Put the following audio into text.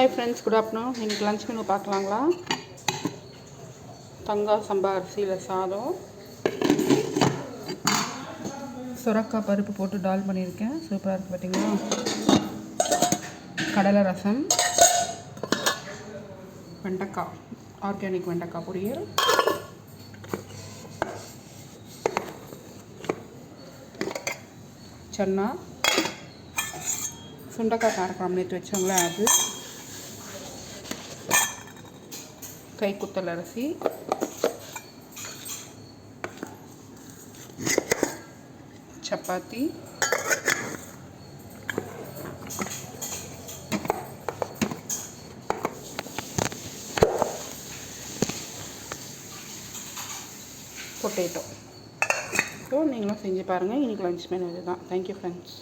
Hi friends, good afternoon. இன்றைக்கி lunch menu பார்க்கலாங்களா? தங்கா சம்பா அரிசியில் சாதம், சுரக்காய் பருப்பு போட்டு டால் பண்ணியிருக்கேன். சூப்பராக இருக்குது பார்த்தீங்களா? கடலை ரசம், வெண்டைக்காய், ஆர்கானிக் வெண்டைக்காய் பொரியல், சன்னா, சுண்டைக்காய் காரக்குழம்பு நேற்று வச்சோங்களே அது, கைக்குத்தல் அரிசி, சப்பாத்தி, பொட்டேட்டோ. ஸோ நீங்களும் செஞ்சு பாருங்கள். இன்றைக்கி லஞ்ச் மெனு இதுதான். Thank you friends.